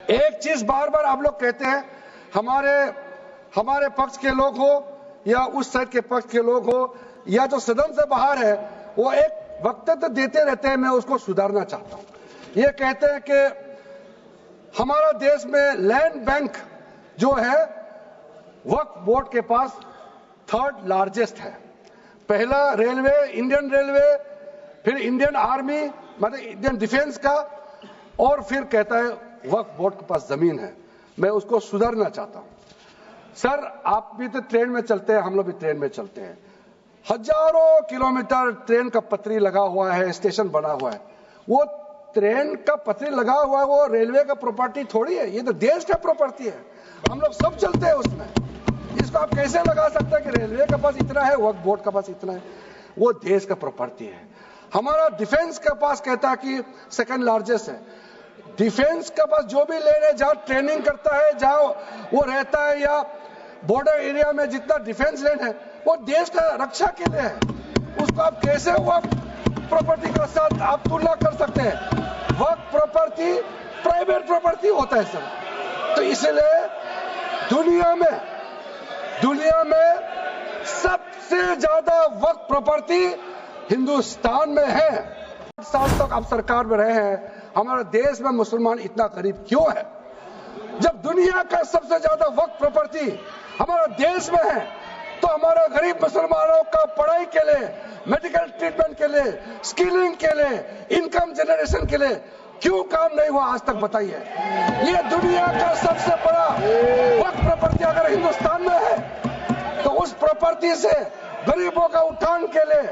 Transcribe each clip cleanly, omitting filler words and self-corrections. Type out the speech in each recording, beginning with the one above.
एक चीज बार बार आप लोग कहते हैं, हमारे पक्ष के लोग हो या उस साइड के पक्ष के लोग हो या जो सदन से बाहर है, वो एक वक्तव्य देते रहते हैं। मैं उसको सुधारना चाहता हूं। ये कहते हैं कि हमारा देश में लैंड बैंक जो है वक्फ बोर्ड के पास 3rd लार्जेस्ट है। पहला रेलवे, इंडियन रेलवे, फिर इंडियन आर्मी मतलब इंडियन डिफेंस का, और फिर कहता है वक्फ बोर्ड के पास जमीन है। मैं उसको सुधारना चाहता हूं। सर, आप भी तो ट्रेन में चलते हैं, हम लोग भी ट्रेन में चलते हैं। हजारों किलोमीटर ट्रेन का पटरी लगा हुआ है, स्टेशन बना हुआ है। वो ट्रेन का पटरी लगा हुआ है, वो रेलवे का प्रॉपर्टी थोड़ी है, ये तो देश का प्रॉपर्टी है। हम लोग सब चलते हैं उसमें। इसको आप कैसे लगा सकते हैं कि रेलवे के पास इतना है, वक्फ बोर्ड के पास इतना है? वो देश का प्रॉपर्टी है। हमारा डिफेंस के पास कहता है कि 2nd लार्जेस्ट है। डिफेंस के पास जो भी लैंड है, जहां ट्रेनिंग करता है, जहां वो रहता है, या बॉर्डर एरिया में जितना डिफेंस लैंड है, वो देश का रक्षा के लिए है। उसको आप कैसे वक्फ प्रॉपर्टी के साथ आप तुलना कर सकते हैं? वक्फ प्रॉपर्टी प्राइवेट प्रॉपर्टी होता है सर। तो इसलिए दुनिया में सबसे ज्यादा वक्फ प्रॉपर्टी हिंदुस्तान में है। 8 साल तक आप सरकार में रहे हैं, हमारे देश में मुसलमान इतना गरीब क्यों है? जब दुनिया का सबसे ज्यादा वक्फ प्रॉपर्टी हमारा देश में है, तो हमारे गरीब मुसलमानों का पढ़ाई के लिए, मेडिकल ट्रीटमेंट के लिए, स्किलिंग के लिए, इनकम जनरेशन के लिए क्यों काम नहीं हुआ आज तक? बताइए। ये दुनिया का सबसे बड़ा वक्फ प्रॉपर्टी अगर हिंदुस्तान में है, तो उस प्रॉपर्टी से गरीबों का उत्थान के लिए,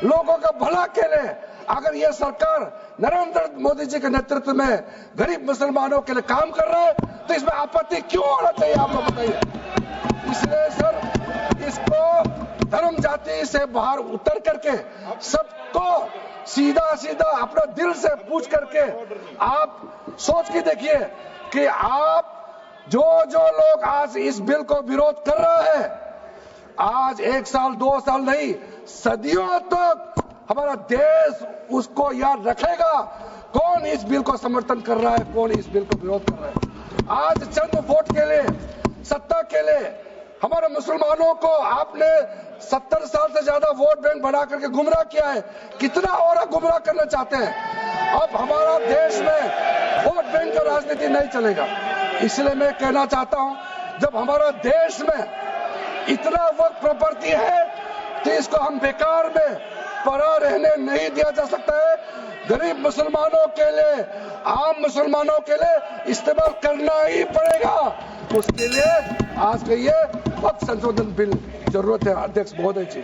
लोगों का भला के लिए अगर ये सरकार नरेंद्र मोदी जी के नेतृत्व में गरीब मुसलमानों के लिए काम कर रहा है, तो इसमें आपत्ति क्यों होना चाहिए? आप लोग बताइए। इसलिए सर, इसको धर्म जाति से बाहर उतर करके सबको सीधा अपना दिल से पूछ करके आप सोच के देखिए कि आप जो लोग आज इस बिल को विरोध कर रहे हैं, आज 1 साल 2 साल नहीं, सदियों तक हमारा देश उसको याद रखेगा कौन इस बिल को समर्थन कर रहा है, कौन इस बिल को विरोध कर रहा है। आज चंद वोट के लिए, सत्ता के लिए हमारे मुसलमानों को आपने 70 साल से ज्यादा वोट बैंक बना करके गुमराह किया है। कितना और गुमराह करना चाहते हैं? अब हमारा देश में वोट बैंक का राजनीति नहीं चलेगा। इसलिए मैं कहना चाहता हूं, जब हमारा देश में इतना वक्फ प्रॉपर्टी है, तो इसको हम बेकार में पड़ा रहने नहीं दिया जा सकता है। गरीब मुसलमानों के लिए, आम मुसलमानों के लिए इस्तेमाल करना ही पड़ेगा। उसके लिए आज के ये वक्फ संशोधन बिल जरूरत है। अध्यक्ष महोदय जी।